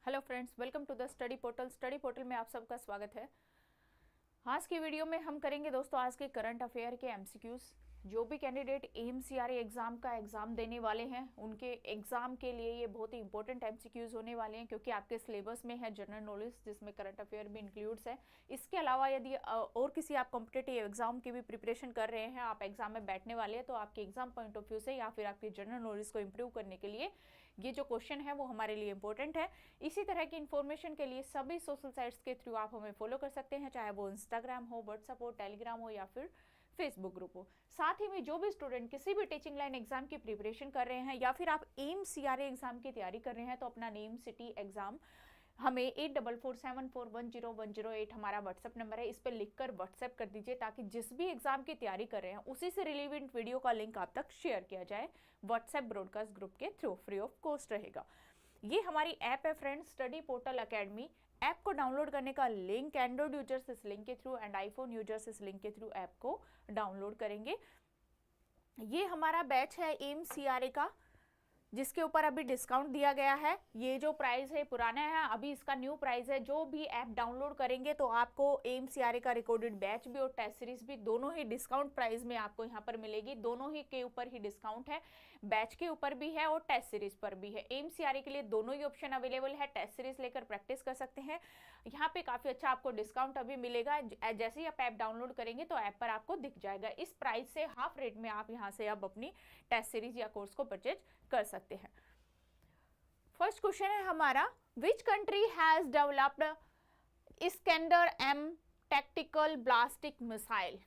Hello friends, welcome to the study portal. Study portal में आप सबका स्वागत है। आज की वीडियो में हम करेंगे दोस्तों आज के करंट अफेयर के एमसीक्यूज। जो भी कैंडिडेट एएमसीआरए एग्जाम का एग्जाम देने वाले हैं उनके एग्जाम के लिए ये बहुत ही इंपॉर्टेंट एमसीक्यूज होने वाले हैं, क्योंकि आपके सिलेबस में है जनरल नॉलेज जिसमें करंट अफेयर भी इंक्लूड्स है। इसके अलावा यदि और किसी आप कॉम्पिटेटिव एग्जाम की भी प्रिपरेशन कर रहे हैं, आप एग्जाम में बैठने वाले हैं, तो आपके एग्जाम पॉइंट ऑफ व्यू से या फिर आपकी जनरल नॉलेज को इंप्रूव करने के लिए ये जो क्वेश्चन है वो हमारे लिए इंपॉर्टेंट है। इसी तरह की इन्फॉर्मेशन के लिए सभी सोशल साइट्स के थ्रू आप हमें फॉलो कर सकते हैं, चाहे वो इंस्टाग्राम हो, व्हाट्सएप हो, टेलीग्राम हो या फिर फेसबुक ग्रुप हो। साथ ही में जो भी स्टूडेंट किसी भी टीचिंग लाइन एग्जाम की प्रिपरेशन कर रहे हैं या फिर आप एएमसीआरए एग्जाम की तैयारी कर रहे हैं, तो अपना नेम, सिटी, एग्जाम हमें 8447410108 हमारा व्हाट्सएप नंबर है, इस पर लिखकर व्हाट्सएप कर दीजिए, ताकि जिस भी एग्जाम की तैयारी कर रहे हैं उसी से रिलेवेंट वीडियो का लिंक आप तक शेयर किया जाए व्हाट्सएप ब्रॉडकास्ट ग्रुप के थ्रू। फ्री ऑफ कॉस्ट रहेगा। ये हमारी ऐप है friends, study portal academy. App को डाउनलोड करने का लिंक एंड्रॉइड यूजर्स इस लिंक के थ्रू एंड आईफोन यूजर्स इस लिंक के थ्रू ऐप को डाउनलोड करेंगे। ये हमारा बैच है एएमसीआरए का, जिसके ऊपर अभी डिस्काउंट दिया गया है। ये जो प्राइस है पुराना है, अभी इसका न्यू प्राइस है। जो भी ऐप डाउनलोड करेंगे तो आपको एएमसीआरए का रिकॉर्डेड बैच भी और टेस्ट सीरीज भी दोनों ही डिस्काउंट प्राइस में आपको यहाँ पर मिलेगी। दोनों ही के ऊपर ही डिस्काउंट है, बैच के ऊपर भी है और टेस्ट सीरीज पर भी है। एएमसीआरए के लिए दोनों ही ऑप्शन अवेलेबल है। टेस्ट सीरीज लेकर प्रैक्टिस कर सकते हैं। यहाँ पे काफी अच्छा आपको डिस्काउंट अभी मिलेगा। जैसे ही आप ऐप डाउनलोड करेंगे तो ऐप पर आपको दिख जाएगा। इस प्राइस से हाफ रेट में आप यहाँ से अब अपनी टेस्ट सीरीज या कोर्स को परचेज कर सकते हैं। फर्स्ट क्वेश्चन है हमारा, which country has developed Iskander M tactical ballistic missile?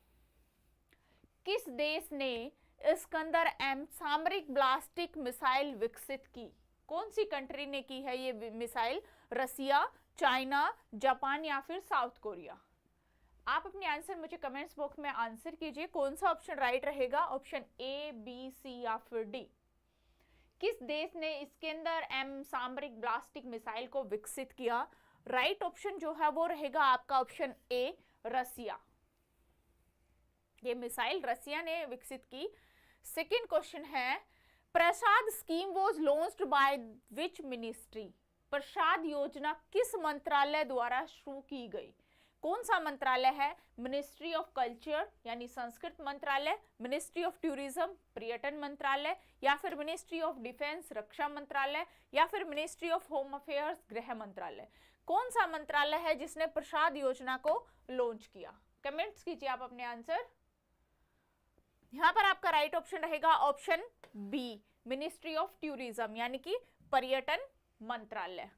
किस देश ने इस्कंदर एम सामरिक ब्लास्टिक मिसाइल विकसित की? कौन सी कंट्री ने की है ये मिसाइल? रसिया, चाइना, जापान या फिर साउथ कोरिया? आप अपने आंसर मुझे कमेंट्स बॉक्स में आंसर कीजिए। कौन सा ऑप्शन राइट रहेगा? ऑप्शन ए, बी, सी या फिर डी? किस देश ने इस्कंदर एम सामरिक ब्लास्टिक मिसाइल को विकसित किया? राइट ऑप्शन जो है वो रहेगा आपका ऑप्शन ए, रसिया। ये मिसाइल रसिया ने विकसित की। सेकेंड क्वेश्चन है, PRASAD scheme was launched by which ministry? PRASAD योजना किस मंत्रालय द्वारा शुरू की गई? कौन सा मंत्रालय है? मिनिस्ट्री ऑफ कल्चर यानी संस्कृत मंत्रालय, मिनिस्ट्री ऑफ टूरिज्म पर्यटन मंत्रालय, या फिर मिनिस्ट्री ऑफ डिफेंस रक्षा मंत्रालय, या फिर मिनिस्ट्री ऑफ होम अफेयर्स गृह मंत्रालय? कौन सा मंत्रालय है जिसने प्रसाद योजना को लॉन्च किया? कमेंट्स कीजिए आप अपने आंसर। यहां पर आपका राइट ऑप्शन रहेगा option B, ministry of tourism यानी कि पर्यटन मंत्रालय।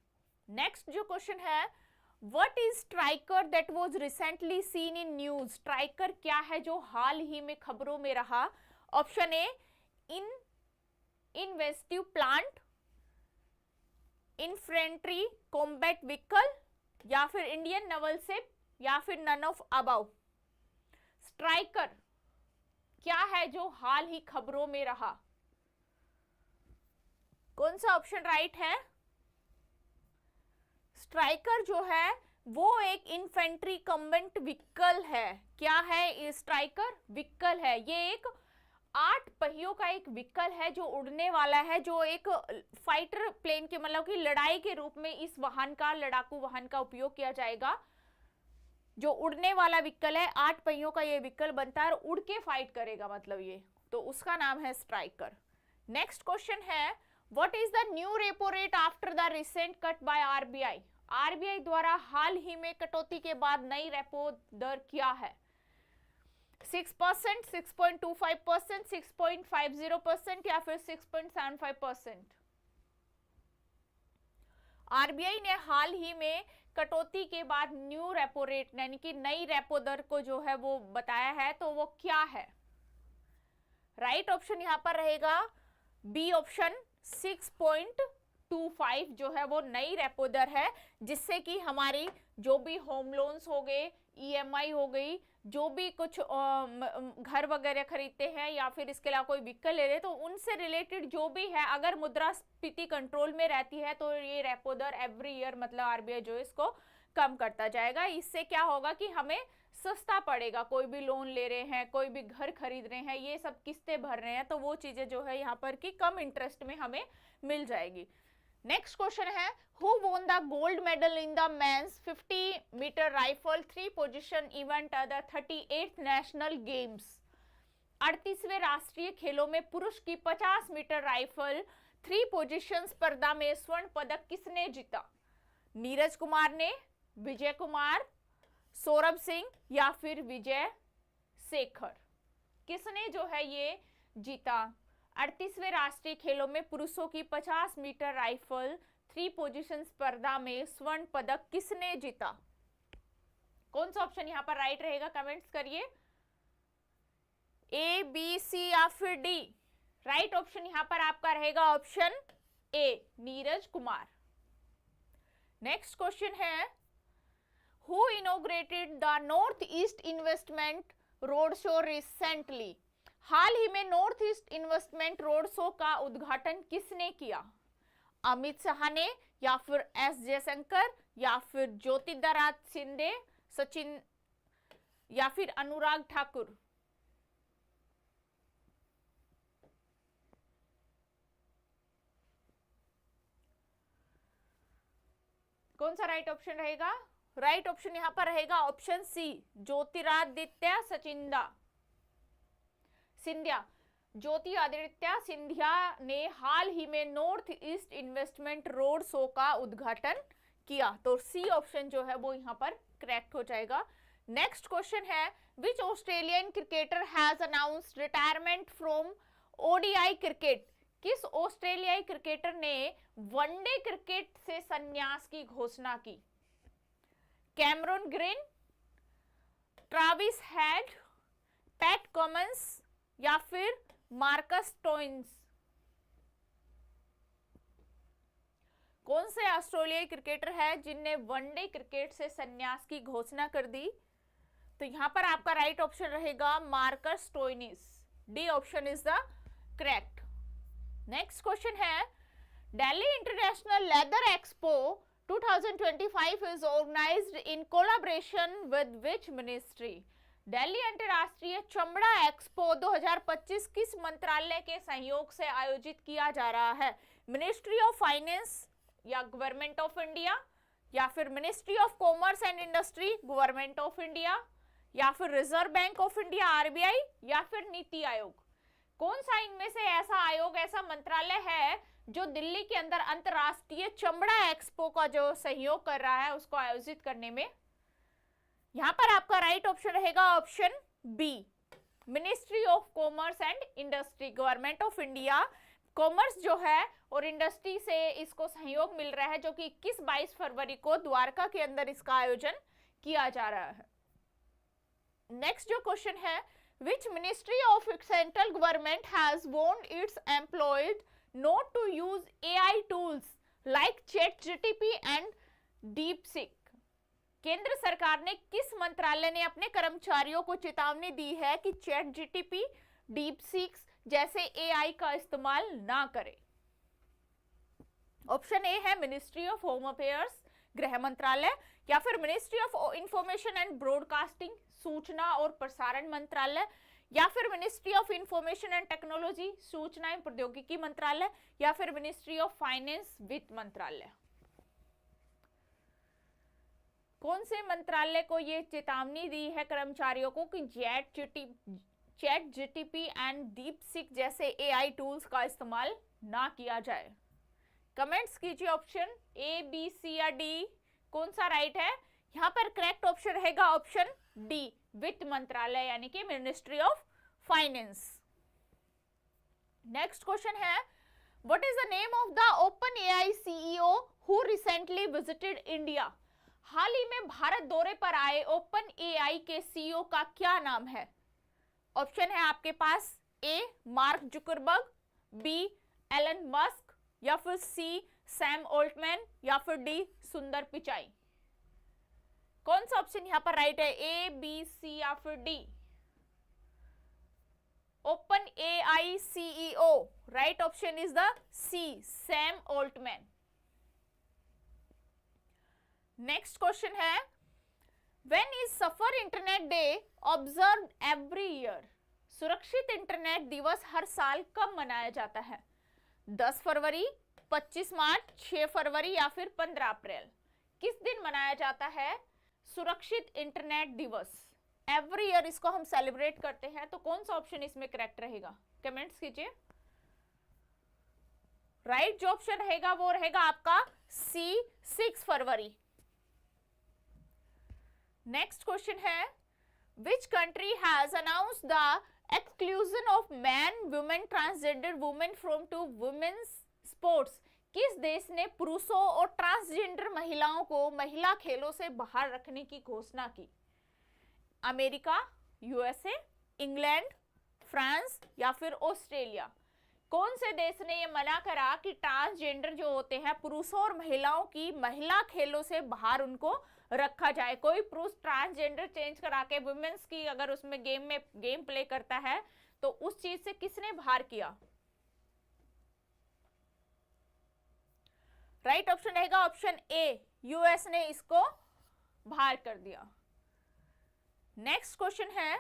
नेक्स्ट जो क्वेश्चन है, What is striker that was recently seen in news? Striker क्या है जो हाल ही में खबरों में रहा? Option A, इन्वेस्टिव plant, infantry combat vehicle, या फिर इंडियन नवल शिप, या फिर नन ऑफ अबव? स्ट्राइकर क्या है जो हाल ही खबरों में रहा? कौन सा ऑप्शन राइट है? स्ट्राइकर जो है वो एक इन्फेंट्री कॉम्बैट व्हीकल है। क्या है ये? स्ट्राइकर व्हीकल है। ये एक 8 पहियों का एक व्हीकल है जो उड़ने वाला है, जो एक फाइटर प्लेन के मतलब कि लड़ाई के रूप में इस वाहन का, लड़ाकू वाहन का उपयोग किया जाएगा। जो उड़ने वाला व्हीकल है, 8 पहियों का ये व्हीकल बनता है और उड़ के फाइट करेगा, मतलब ये, तो उसका नाम है striker. Next question what, is the the new repo rate after the recent cut by RBI? RBI द्वारा हाल ही में कटौती के बाद नई रेपो दर क्या है? 6%, 6.25%, 6.50% या फिर 6.75%? आरबीआई ने हाल ही में कटौती के बाद न्यू रेपो रेट यानी कि नई रेपो दर को जो है वो बताया है, तो वो क्या है? राइट ऑप्शन यहां पर रहेगा बी ऑप्शन, 6.25 जो है वो नई रेपो दर है, जिससे कि हमारी जो भी होम लोन्स हो गए, ईएमआई हो गई, जो भी कुछ घर वगैरह खरीदते हैं या फिर इसके अलावा कोई व्हीकल ले रहे, तो उनसे रिलेटेड जो भी है, अगर मुद्रास्फीति कंट्रोल में रहती है तो ये रेपो दर एवरी ईयर मतलब आरबीआई जो इसको कम करता जाएगा। इससे क्या होगा कि हमें सस्ता पड़ेगा। कोई भी लोन ले रहे हैं, कोई भी घर खरीद रहे हैं, ये सब किस्तें भर रहे हैं, तो वो चीजें जो है यहाँ पर कि कम इंटरेस्ट में हमें मिल जाएगी। नेक्स्ट क्वेश्चन है, who won the gold medal in the men's 50 metre rifle 3 position event at the 38th national games. 38वें राष्ट्रीय खेलों में पुरुष की 50 मीटर राइफल 3 पोजीशन स्पर्धा में स्वर्ण पदक किसने जीता? नीरज कुमार ने, विजय कुमार, सौरभ सिंह या फिर विजय शेखर? किसने जो है ये जीता? 38वें राष्ट्रीय खेलों में पुरुषों की 50 मीटर राइफल 3 पोजीशन स्पर्धा में स्वर्ण पदक किसने जीता? कौन सा ऑप्शन यहां पर राइट रहेगा, कमेंट्स करिए। ए, बी, सी या फिर डी? राइट ऑप्शन यहां पर आपका रहेगा option A, Neeraj Kumar. Next question है, who inaugurated the north east investment road show recently? हाल ही में north east investment road show का उद्घाटन किसने किया? अमित शाह ने या फिर एस जयशंकर या फिर ज्योतिरादित्य सिंधिया, सचिन या फिर अनुराग ठाकुर? कौन सा राइट ऑप्शन रहेगा? राइट ऑप्शन यहां पर रहेगा ऑप्शन सी, ज्योतिरादित्य सिंधिया। ज्योतिरादित्य सिंधिया ने हाल ही में north east investment road show का उद्घाटन किया, तो सी ऑप्शन जो है वो यहां पर करेक्ट हो जाएगा। नेक्स्ट क्वेश्चन है, which Australian cricketer has announced retirement from ODI cricket? किस ऑस्ट्रेलियाई क्रिकेटर ने वनडे क्रिकेट से संन्यास की घोषणा की? Cameron Green, Travis head, PAT Cummins या फिर मार्कस स्टोइनिस? कौन से ऑस्ट्रेलियाई क्रिकेटर है जिनने वनडे क्रिकेट से संन्यास की घोषणा कर दी? तो यहां पर आपका राइट ऑप्शन रहेगा Marcus Stoinis. D option is the correct. Next question है, Delhi international leather expo 2025 is organized in collaboration with which ministry? Delhi अंतर्राष्ट्रीय चमड़ा एक्सपो 2025 किस मंत्रालय के सहयोग से आयोजित किया जा रहा है? मिनिस्ट्री ऑफ फाइनेंस या गवर्नमेंट ऑफ इंडिया, या फिर ministry of commerce and industry government of India, या फिर reserve bank of India RBI, या फिर नीति आयोग? कौन सा इनमें से ऐसा आयोग, ऐसा मंत्रालय है जो दिल्ली के अंदर अंतरराष्ट्रीय चमड़ा एक्सपो का जो सहयोग कर रहा है उसको आयोजित करने में? यहां पर आपका राइट ऑप्शन रहेगा option B, ministry of commerce and industry government of India. Commerce जो है और इंडस्ट्री से इसको सहयोग मिल रहा है, जो कि 21-22 फरवरी को द्वारका के अंदर इसका आयोजन किया जा रहा है। नेक्स्ट जो क्वेश्चन है, which ministry of central government has warned its employees not to use AI tools like ChatGPT and DeepSeek? केंद्र सरकार ने किस मंत्रालय ने अपने कर्मचारियों को चेतावनी दी है कि ChatGPT, DeepSeek जैसे AI का इस्तेमाल ना करें? ऑप्शन ए है मिनिस्ट्री ऑफ होम अफेयर्स गृह मंत्रालय, या फिर ministry of information and broadcasting सूचना और प्रसारण मंत्रालय, या फिर ministry of information and technology सूचना एवं प्रौद्योगिकी मंत्रालय, या फिर मिनिस्ट्री ऑफ फाइनेंस वित्त मंत्रालय? कौन से मंत्रालय को ये चेतावनी दी है कर्मचारियों को कि ChatGPT एंड DeepSeek जैसे AI टूल्स का इस्तेमाल ना किया जाए? कमेंट्स कीजिए ऑप्शन ए, बी, सी या डी, कौन सा राइट है? यहां पर करेक्ट ऑप्शन रहेगा ऑप्शन डी, वित्त मंत्रालय यानी कि ministry of finance. Next question what, is the name of the द OpenAI CEO who recently visited India? हाल ही में भारत दौरे पर आए OpenAI के CEO का क्या नाम है? ऑप्शन है आपके पास A, Mark Zuckerberg, B, Elon Musk, या फिर सी, सैम ऑल्टमैन, या फिर डी, सुंदर पिचाई? कौन सा ऑप्शन यहां पर राइट है? ए, बी, सी या फिर D? OpenAI CEO, right option is the C, Sam Altman. Next question है, when is safer internet day observed every year? सुरक्षित इंटरनेट दिवस हर साल कब मनाया जाता है? 10 फरवरी, 25 मार्च, 6 फरवरी या फिर 15 अप्रैल। किस दिन मनाया जाता है सुरक्षित इंटरनेट दिवस? एवरी ईयर इसको हम सेलिब्रेट करते हैं, तो कौन सा ऑप्शन इसमें करेक्ट रहेगा? कमेंट्स कीजिए। राइट जो ऑप्शन रहेगा वो रहेगा आपका सी, 6 फरवरी। नेक्स्ट क्वेश्चन है, which country has announced the exclusion of man, women, transgender women from to women's sports? किस देश ने पुरुषों और ट्रांसजेंडर महिलाओं को महिला खेलों से बाहर रखने की घोषणा की? अमेरिका, यूएसए, इंग्लैंड, फ्रांस या फिर ऑस्ट्रेलिया? कौन से देश ने यह मना करा कि ट्रांसजेंडर जो होते हैं पुरुषों और महिलाओं की महिला खेलों से बाहर उनको रखा जाए? कोई पुरुष ट्रांसजेंडर चेंज करा के वुमेन्स की अगर उसमें गेम प्ले करता है तो उस चीज से किसने बाहर किया? राइट ऑप्शन रहेगा ऑप्शन ए, यूएस ने इसको बाहर कर दिया। नेक्स्ट क्वेश्चन है,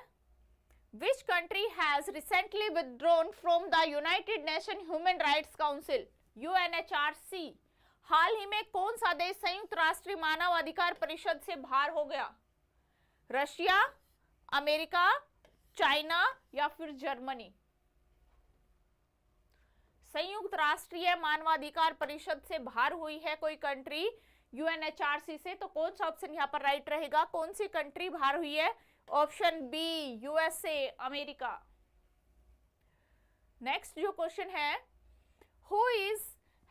which country has recently withdrawn from the united nation human rights council, UNHRC? हाल ही में कौन सा देश संयुक्त राष्ट्र मानव अधिकार परिषद से बाहर हो गया? रशिया, अमेरिका, चाइना या फिर जर्मनी? संयुक्त राष्ट्रीय मानवाधिकार परिषद से बाहर हुई है कोई कंट्री यूएनएचआरसी से, तो कौन सा ऑप्शन यहाँ पर राइट रहेगा? कौन सी कंट्री बाहर हुई है? Option B, USA, America. Next जो क्वेश्चन है, who is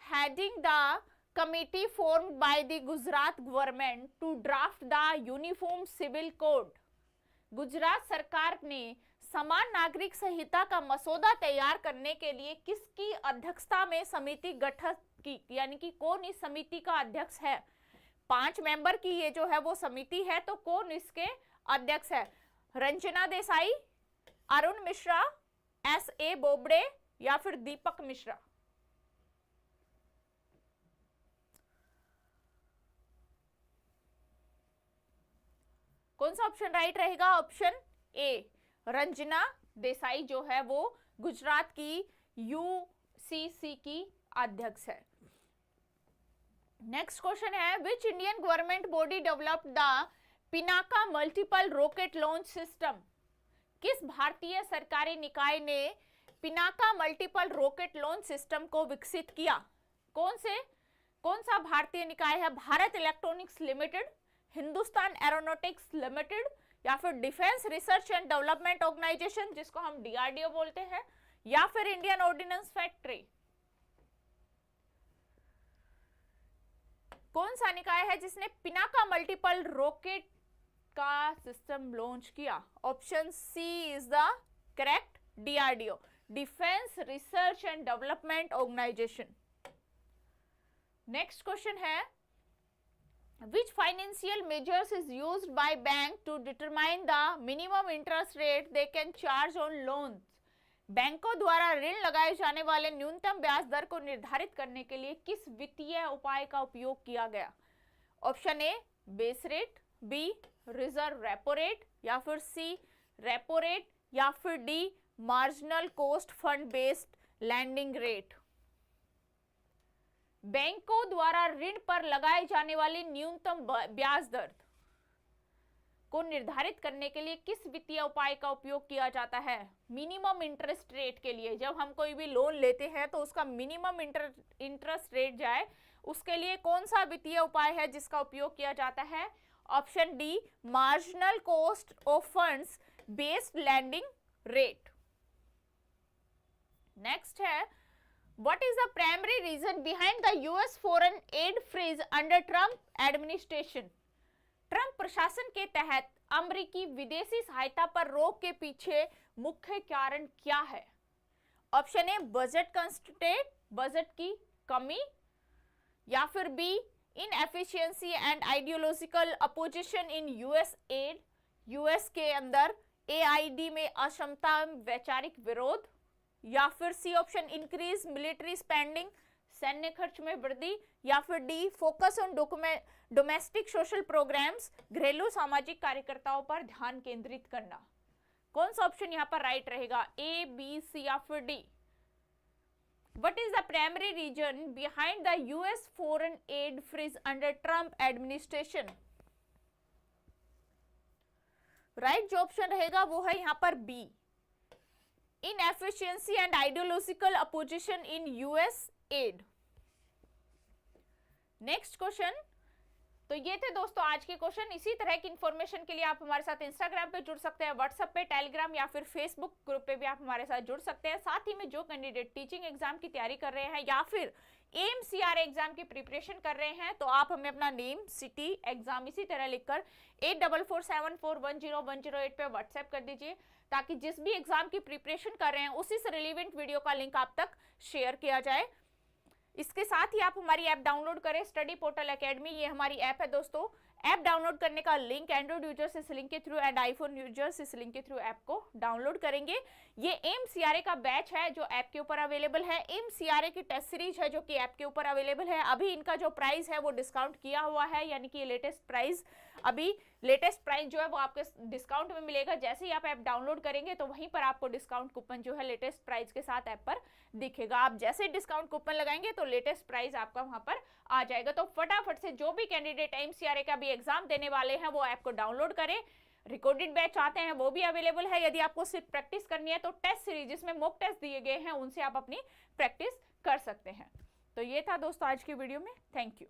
heading the committee formed by the Gujarat government to draft the uniform civil code? Gujarat सरकार ने समान नागरिक संहिता का मसौदा तैयार करने के लिए किसकी अध्यक्षता में समिति गठित की? यानी कि कौन इस समिति का अध्यक्ष है? 5 मेंबर की ये जो है वो समिति है, तो कौन इसके अध्यक्ष है? रंजना देसाई, अरुण मिश्रा, एस.ए. बोबडे या फिर दीपक मिश्रा? कौन सा ऑप्शन राइट रहेगा? ऑप्शन ए, रंजना देसाई जो है वो गुजरात की यूसीसी की अध्यक्ष है। नेक्स्ट क्वेश्चन है, which Indian government body developed the Pinaka multiple rocket launch system? किस भारतीय सरकारी निकाय ने Pinaka multiple rocket launch system को विकसित किया? कौन सा भारतीय निकाय है? Bharat electronics limited, Hindustan aeronautics limited या फिर defence research and development organisation जिसको हम डीआरडीओ बोलते हैं, या फिर इंडियन ऑर्डिनेंस फैक्ट्री? कौन सा निकाय है जिसने पिनाका मल्टीपल रॉकेट का सिस्टम लॉन्च किया? Option C is the correct, DRDO, defence research and development organisation. Next question है, which financial measures is used by bank to determine the minimum interest rate they can charge on loans? बैंकों द्वारा ऋण लगाए जाने वाले न्यूनतम ब्याज दर को निर्धारित करने के लिए किस वित्तीय उपाय का उपयोग किया गया? Option A, base rate, B, reserve repo rate या फिर सी, रेपो रेट या फिर D, marginal cost fund based lending rate? बैंकों द्वारा ऋण पर लगाए जाने वाली न्यूनतम ब्याज दर को निर्धारित करने के लिए किस वित्तीय उपाय का उपयोग किया जाता है? मिनिमम इंटरेस्ट रेट के लिए जब हम कोई भी लोन लेते हैं तो उसका मिनिमम इंटरेस्ट रेट जाए, उसके लिए कौन सा वित्तीय उपाय है जिसका उपयोग किया जाता है? Option D, marginal cost of funds based lending rate. Next है, What is the primary reason behind the US foreign aid freeze under Trump administration? Trump प्रशासन के तहत अमेरिकी विदेशी सहायता पर रोक के पीछे मुख्य कारण क्या है? Option A, budget constraint, budget की कमी, या फिर B, inefficiency and ideological opposition in US aid, US के अंदर एआईडी में अक्षमता, वैचारिक विरोध, या फिर C option increase military spending, सैन्य खर्च में वृद्धि, या फिर D, focus on domestic social programs, घरेलू सामाजिक कार्यकर्ताओं पर ध्यान केंद्रित करना? कौन सा ऑप्शन यहाँ पर राइट रहेगा? ए, बी, सी या फिर D? What is the primary reason behind the US foreign aid freeze under Trump administration? Right जो ऑप्शन रहेगा वो है यहाँ पर B, inefficiency and ideological opposition in US aid. Next question. तो ये थे दोस्तों आज के क्वेश्चन। इसी तरह की इंफॉर्मेशन के लिए आप हमारे साथ इंस्टाग्राम पे जुड़ सकते हैं, व्हाट्सएप पे, टेलीग्राम या फिर फेसबुक ग्रुप पे भी आप हमारे साथ जुड़ सकते हैं। साथ ही में जो कैंडिडेट टीचिंग एग्जाम की तैयारी कर रहे हैं या फिर AIMCRA एग्जाम की प्रिपरेशन कर रहे हैं तो आप हमें अपना नेम, सिटी, एग्जाम इसी तरह लिखकर 8447410108 पे व्हाट्सएप कर दीजिए ताकि जिस भी एग्जाम की प्रिपरेशन कर रहे हैं उसी से रिलेवेंट वीडियो का लिंक आप तक शेयर किया जाए। इसके साथ ही आप हमारी ऐप डाउनलोड करें, स्टडी पोर्टल एकेडमी, ये हमारी ऐप है दोस्तों। ऐप डाउनलोड करने का लिंक एंड्रॉइड यूजर्स इस लिंक के थ्रू एंड आईफोन यूजर्स इस लिंक के थ्रू ऐप को डाउनलोड करेंगे। ये AIMCRA का बैच है जो ऐप के ऊपर अवेलेबल है। AIMCRA की टेस्ट सीरीज है जो कि ऐप के ऊपर अवेलेबल है। अभी इनका जो प्राइस है वो डिस्काउंट किया हुआ है, यानी कि ये लेटेस्ट प्राइस जो है वो आपके डिस्काउंट में मिलेगा। जैसे ही आप ऐप डाउनलोड करेंगे तो वहीं पर आपको डिस्काउंट कूपन जो है लेटेस्ट प्राइस के साथ ऐप पर दिखेगा। आप जैसे डिस्काउंट कूपन लगाएंगे तो लेटेस्ट प्राइस आपका वहां पर आ जाएगा। तो फटाफट से जो भी कैंडिडेट AIMCRA का भी एग्जाम देने वाले हैं वो ऐप को डाउनलोड करें। रिकॉर्डेड बैच चाहते हैं वो भी अवेलेबल है। यदि आपको सिर्फ प्रैक्टिस करनी है तो टेस्ट सीरीज जिसमें मॉक टेस्ट दिए गए हैं उनसे आप अपनी प्रैक्टिस कर सकते हैं। तो ये था दोस्तों आज की वीडियो में। Thank you.